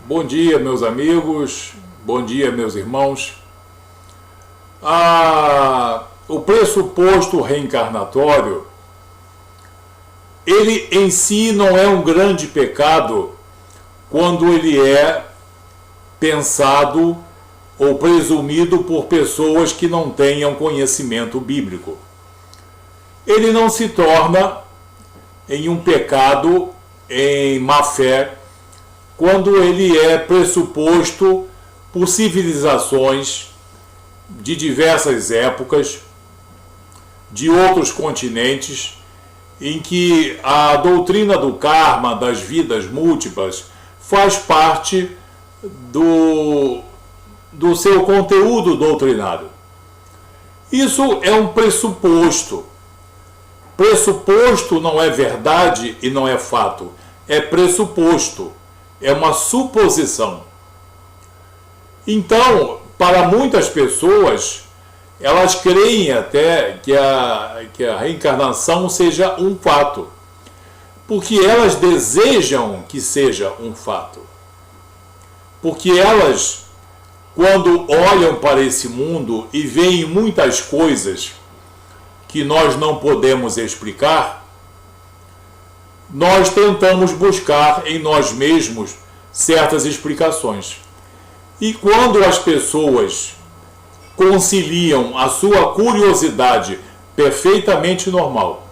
Bom dia, meus amigos, bom dia, meus irmãos. O pressuposto reencarnatório, ele em si não é um grande pecado quando ele é pensado ou presumido por pessoas que não tenham conhecimento bíblico. Ele não se torna em um pecado em má fé quando ele é pressuposto por civilizações de diversas épocas, de outros continentes, em que a doutrina do karma, das vidas múltiplas, faz parte do seu conteúdo doutrinário. Isso é um pressuposto. Pressuposto não é verdade e não é fato. É pressuposto. É uma suposição. Então, para muitas pessoas, elas creem até que a reencarnação seja um fato, porque elas desejam que seja um fato. Porque elas, quando olham para esse mundo e veem muitas coisas que nós não podemos explicar, nós tentamos buscar em nós mesmos certas explicações. E quando as pessoas conciliam a sua curiosidade perfeitamente normal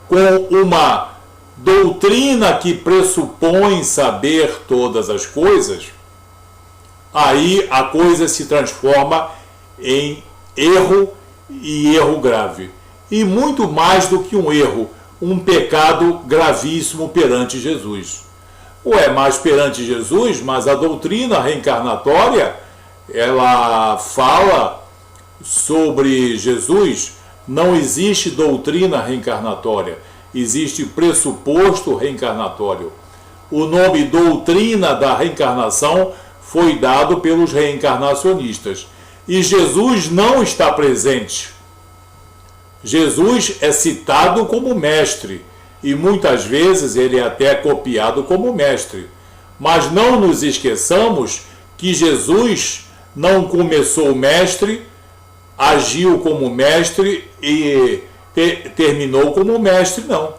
com uma doutrina que pressupõe saber todas as coisas, aí a coisa se transforma em erro e erro grave. E muito mais do que um erro, um pecado gravíssimo perante Jesus. Mas perante Jesus, mas a doutrina reencarnatória, ela fala sobre Jesus, não existe doutrina reencarnatória, existe pressuposto reencarnatório. O nome doutrina da reencarnação foi dado pelos reencarnacionistas. E Jesus não está presente. Jesus é citado como mestre, e muitas vezes ele é até copiado como mestre. Mas não nos esqueçamos que Jesus não começou mestre, agiu como mestre e terminou como mestre, não.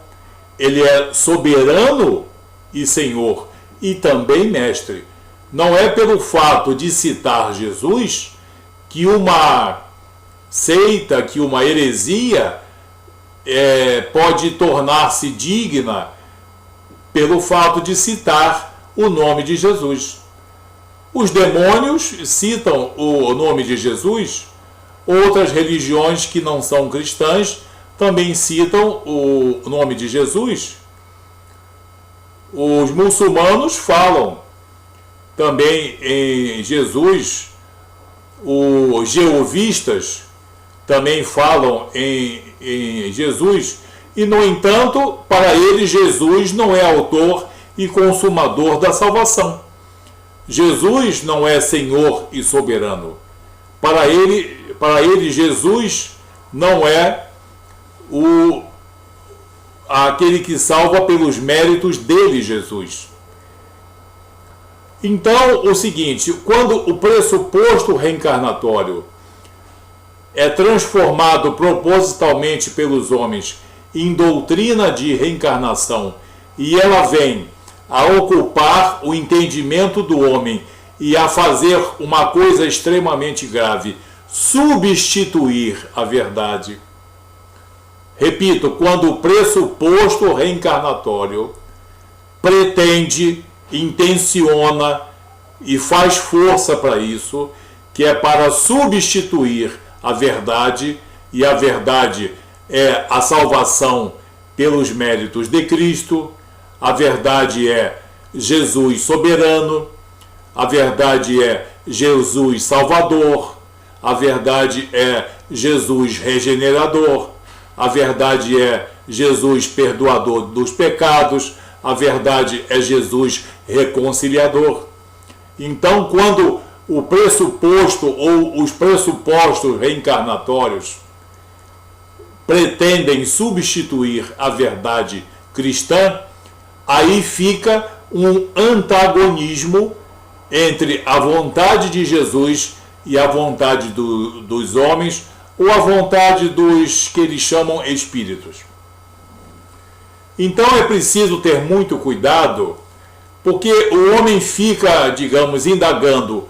Ele é soberano e Senhor, e também mestre. Não é pelo fato de citar Jesus que uma seita, que uma heresia pode tornar-se digna pelo fato de citar o nome de Jesus. Os demônios citam o nome de Jesus, outras religiões que não são cristãs também citam o nome de Jesus. Os muçulmanos falam também em Jesus, os jeovistas também falam em Jesus, e no entanto, para eles Jesus não é autor e consumador da salvação. Jesus não é Senhor e soberano. Para ele Jesus não é aquele que salva pelos méritos dele, Jesus. Então, o seguinte, quando o pressuposto reencarnatório é transformado propositalmente pelos homens em doutrina de reencarnação, e ela vem a ocupar o entendimento do homem e a fazer uma coisa extremamente grave, substituir a verdade. Repito, quando o pressuposto reencarnatório pretende, intenciona e faz força para isso, que é para substituir a verdade, e a verdade é a salvação pelos méritos de Cristo, a verdade é Jesus soberano, a verdade é Jesus salvador, a verdade é Jesus regenerador, a verdade é Jesus perdoador dos pecados, a verdade é Jesus reconciliador. Então, quando o pressuposto ou os pressupostos reencarnatórios pretendem substituir a verdade cristã, aí fica um antagonismo entre a vontade de Jesus e a vontade dos homens, ou a vontade dos que eles chamam espíritos. Então é preciso ter muito cuidado, porque o homem fica, digamos, indagando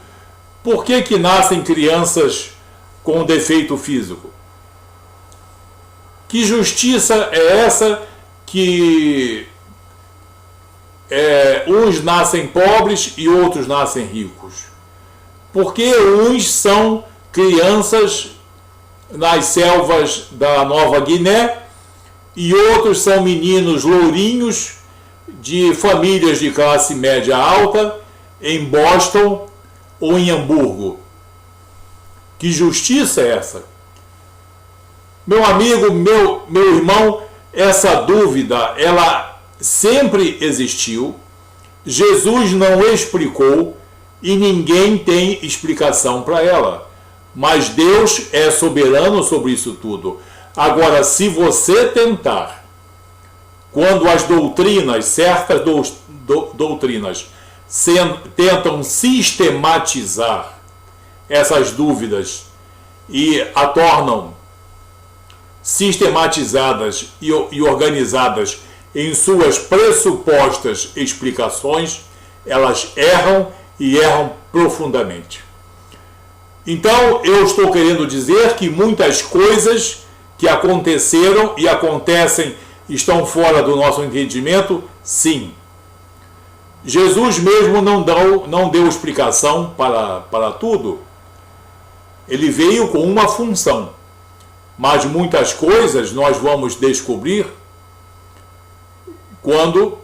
por que nascem crianças com defeito físico. Que justiça é essa que uns nascem pobres e outros nascem ricos? Porque uns são crianças nas selvas da Nova Guiné e outros são meninos lourinhos de famílias de classe média alta em Boston ou em Hamburgo. Que justiça é essa? Meu amigo, meu irmão, essa dúvida, ela sempre existiu, Jesus não explicou e ninguém tem explicação para ela. Mas Deus é soberano sobre isso tudo. Agora, se você tentar, quando as doutrinas, certas doutrinas, tentam sistematizar essas dúvidas e a tornam sistematizadas e organizadas em suas pressupostas explicações, elas erram e erram profundamente. Então, eu estou querendo dizer que muitas coisas que aconteceram e acontecem estão fora do nosso entendimento? Sim. Jesus mesmo não deu explicação para tudo. Ele veio com uma função. Mas muitas coisas nós vamos descobrir quando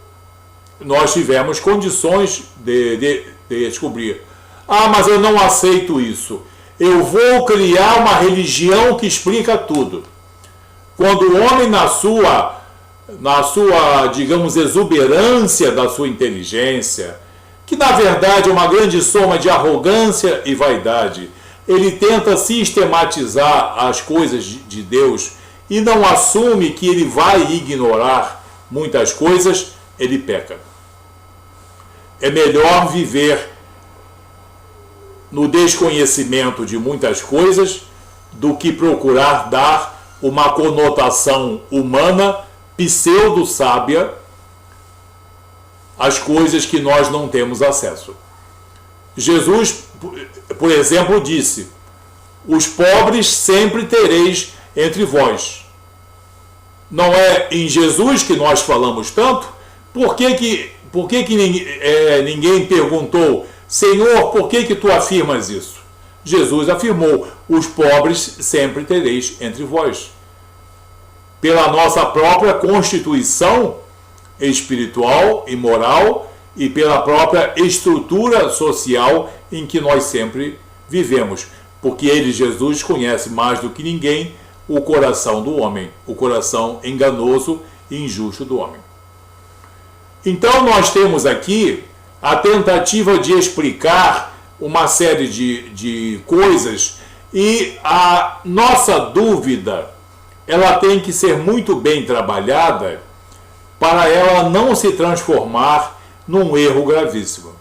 nós tivermos condições de descobrir. Ah, mas eu não aceito isso. Eu vou criar uma religião que explica tudo. Quando o homem, na sua, digamos, exuberância da sua inteligência, que na verdade é uma grande soma de arrogância e vaidade, ele tenta sistematizar as coisas de Deus e não assume que ele vai ignorar muitas coisas, ele peca. É melhor viver no desconhecimento de muitas coisas do que procurar dar uma conotação humana, pseudo-sábia, às coisas que nós não temos acesso. Jesus, por exemplo, disse: os pobres sempre tereis entre vós. Não é em Jesus que nós falamos tanto? Por que ninguém perguntou: Senhor, por que tu afirmas isso? Jesus afirmou: os pobres sempre tereis entre vós. Pela nossa própria constituição espiritual e moral e pela própria estrutura social em que nós sempre vivemos. Porque ele, Jesus, conhece mais do que ninguém o coração do homem, o coração enganoso e injusto do homem. Então nós temos aqui a tentativa de explicar uma série de coisas e a nossa dúvida, ela tem que ser muito bem trabalhada para ela não se transformar num erro gravíssimo.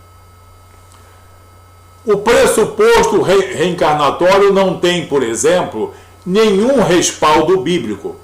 O pressuposto reencarnatório não tem, por exemplo, nenhum respaldo bíblico.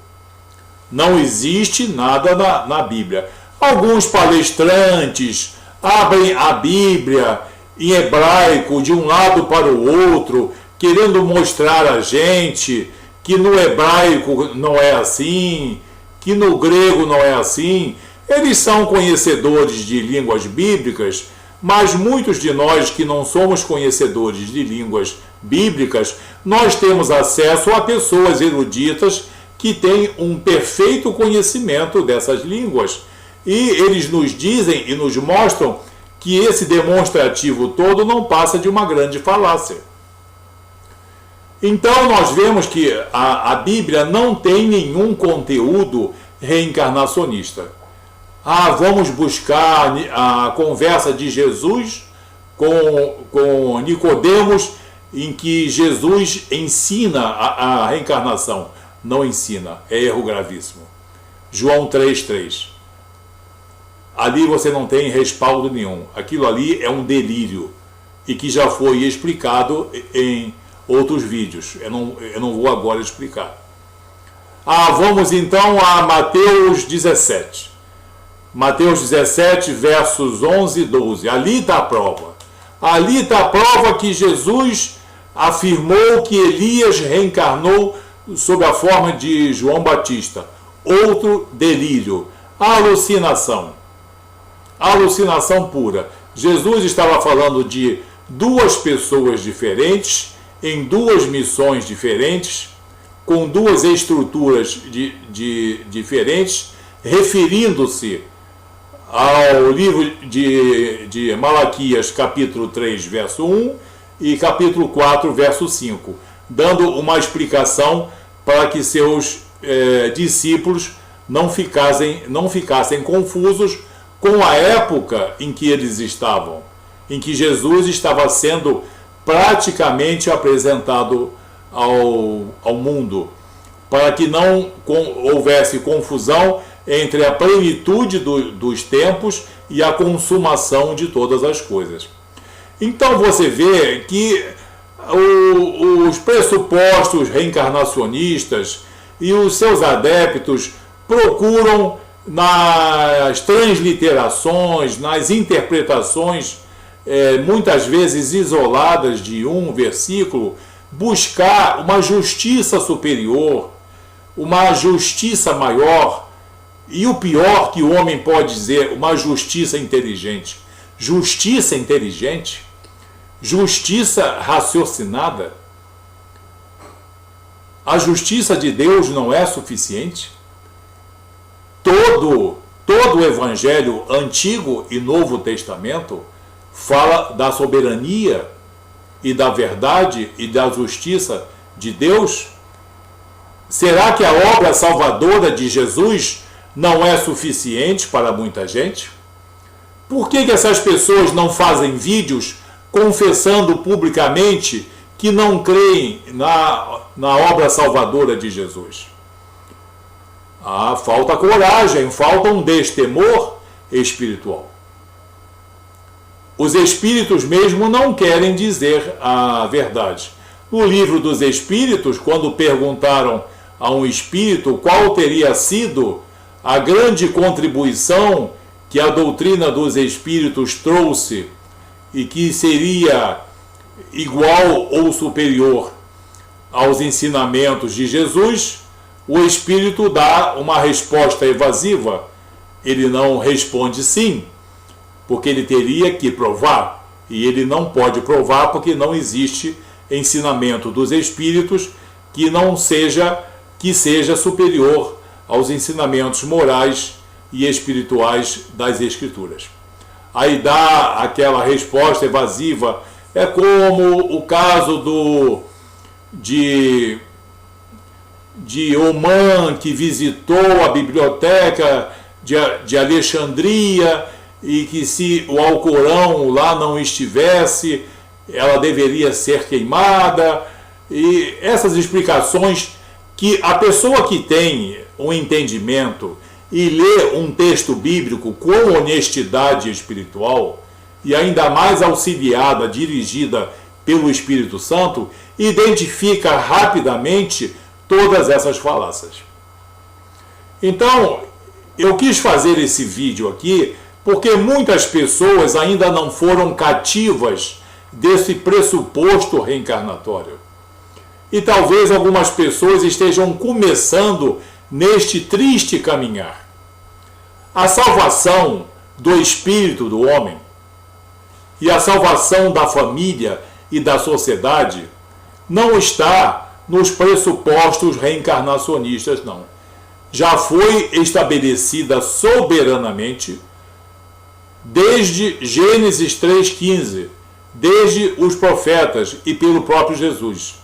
Não existe nada na Bíblia. Alguns palestrantes abrem a Bíblia em hebraico de um lado para o outro, querendo mostrar a gente que no hebraico não é assim, que no grego não é assim. Eles são conhecedores de línguas bíblicas, mas muitos de nós que não somos conhecedores de línguas bíblicas, nós temos acesso a pessoas eruditas que têm um perfeito conhecimento dessas línguas. E eles nos dizem e nos mostram que esse demonstrativo todo não passa de uma grande falácia. Então nós vemos que a Bíblia não tem nenhum conteúdo reencarnacionista. Vamos buscar a conversa de Jesus com Nicodemos, em que Jesus ensina a reencarnação. Não ensina, é erro gravíssimo. João 3,3. Ali você não tem respaldo nenhum. Aquilo ali é um delírio. e que já foi explicado em outros vídeos. Eu não vou agora explicar. Vamos então a Mateus 17. Mateus 17, versos 11 e 12. Ali está a prova. Ali está a prova que Jesus afirmou que Elias reencarnou sob a forma de João Batista. Outro delírio. Alucinação. Alucinação pura. Jesus estava falando de duas pessoas diferentes, em duas missões diferentes, com duas estruturas diferentes, referindo-se ao livro de Malaquias, capítulo 3, verso 1 e capítulo 4, verso 5, dando uma explicação para que seus discípulos não ficassem confusos com a época em que eles estavam, em que Jesus estava sendo praticamente apresentado ao mundo, para que não houvesse confusão entre a plenitude dos tempos e a consumação de todas as coisas. Então você vê que os pressupostos reencarnacionistas e os seus adeptos procuram nas transliterações, nas interpretações muitas vezes isoladas de um versículo, buscar uma justiça superior, uma justiça maior, e o pior que o homem pode dizer, uma justiça inteligente. Justiça inteligente? Justiça raciocinada? A justiça de Deus não é suficiente? Todo o Evangelho Antigo e Novo Testamento fala da soberania e da verdade e da justiça de Deus? Será que a obra salvadora de Jesus não é suficiente para muita gente? Por que essas pessoas não fazem vídeos confessando publicamente que não creem na obra salvadora de Jesus? Falta coragem, falta um destemor espiritual. Os espíritos mesmo não querem dizer a verdade. No livro dos Espíritos, quando perguntaram a um espírito qual teria sido a grande contribuição que a doutrina dos espíritos trouxe e que seria igual ou superior aos ensinamentos de Jesus, o espírito dá uma resposta evasiva. Ele não responde sim, porque ele teria que provar, e ele não pode provar porque não existe ensinamento dos espíritos que seja superior aos ensinamentos morais e espirituais das Escrituras. Aí dá aquela resposta evasiva, é como o caso de Oman, que visitou a biblioteca de Alexandria, e que se o Alcorão lá não estivesse, ela deveria ser queimada, e essas explicações que a pessoa que tem um entendimento e lê um texto bíblico com honestidade espiritual, e ainda mais auxiliada, dirigida pelo Espírito Santo, identifica rapidamente todas essas falácias. Então, eu quis fazer esse vídeo aqui porque muitas pessoas ainda não foram cativas desse pressuposto reencarnatório. E talvez algumas pessoas estejam começando neste triste caminhar. A salvação do espírito do homem e a salvação da família e da sociedade não está nos pressupostos reencarnacionistas, não. Já foi estabelecida soberanamente desde Gênesis 3,15, desde os profetas e pelo próprio Jesus.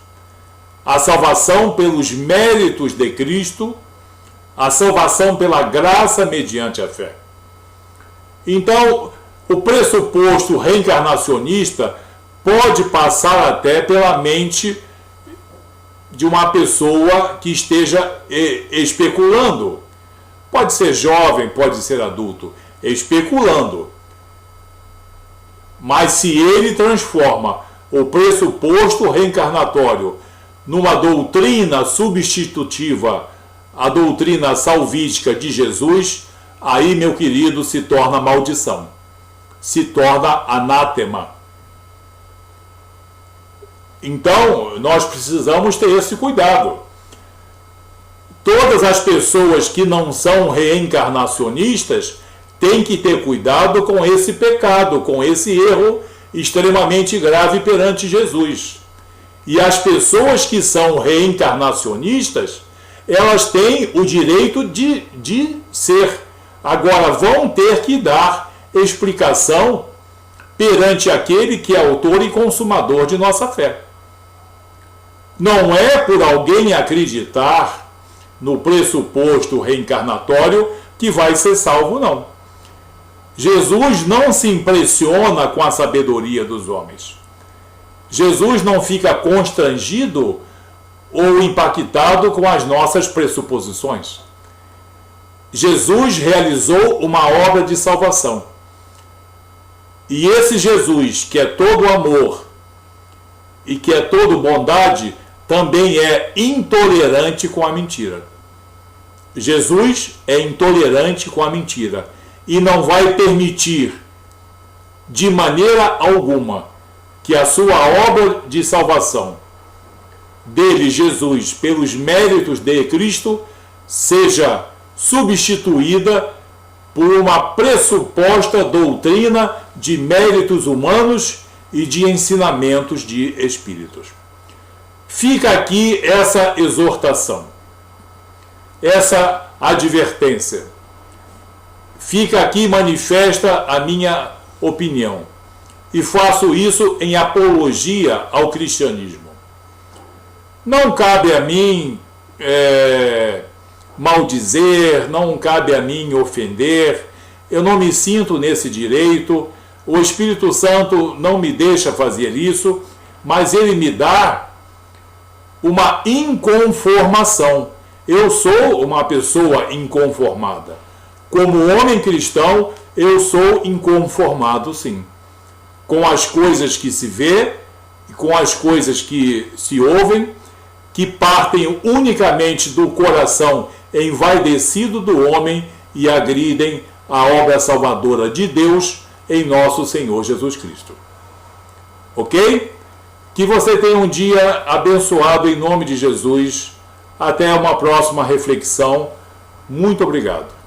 A salvação pelos méritos de Cristo, a salvação pela graça mediante a fé. Então, o pressuposto reencarnacionista pode passar até pela mente de uma pessoa que esteja especulando. Pode ser jovem, pode ser adulto, especulando. Mas se ele transforma o pressuposto reencarnatório numa doutrina substitutiva, a doutrina salvífica de Jesus, aí, meu querido, se torna maldição, se torna anátema. Então, nós precisamos ter esse cuidado. Todas as pessoas que não são reencarnacionistas têm que ter cuidado com esse pecado, com esse erro extremamente grave perante Jesus. E as pessoas que são reencarnacionistas, elas têm o direito de ser. Agora, vão ter que dar explicação perante aquele que é autor e consumador de nossa fé. Não é por alguém acreditar no pressuposto reencarnatório que vai ser salvo, não. Jesus não se impressiona com a sabedoria dos homens. Jesus não fica constrangido ou impactado com as nossas pressuposições. Jesus realizou uma obra de salvação. E esse Jesus, que é todo amor e que é todo bondade, também é intolerante com a mentira. Jesus é intolerante com a mentira e não vai permitir de maneira alguma que a sua obra de salvação dele, Jesus, pelos méritos de Cristo, seja substituída por uma pressuposta doutrina de méritos humanos e de ensinamentos de espíritos. Fica aqui essa exortação, essa advertência. Fica aqui manifesta a minha opinião. E faço isso em apologia ao cristianismo. Não cabe a mim maldizer, não cabe a mim ofender, eu não me sinto nesse direito, o Espírito Santo não me deixa fazer isso, mas ele me dá uma inconformação. Eu sou uma pessoa inconformada. Como homem cristão, eu sou inconformado, sim. Com as coisas que se vê, com as coisas que se ouvem, que partem unicamente do coração envaidecido do homem e agridem a obra salvadora de Deus em nosso Senhor Jesus Cristo. Ok? Que você tenha um dia abençoado em nome de Jesus. Até uma próxima reflexão. Muito obrigado.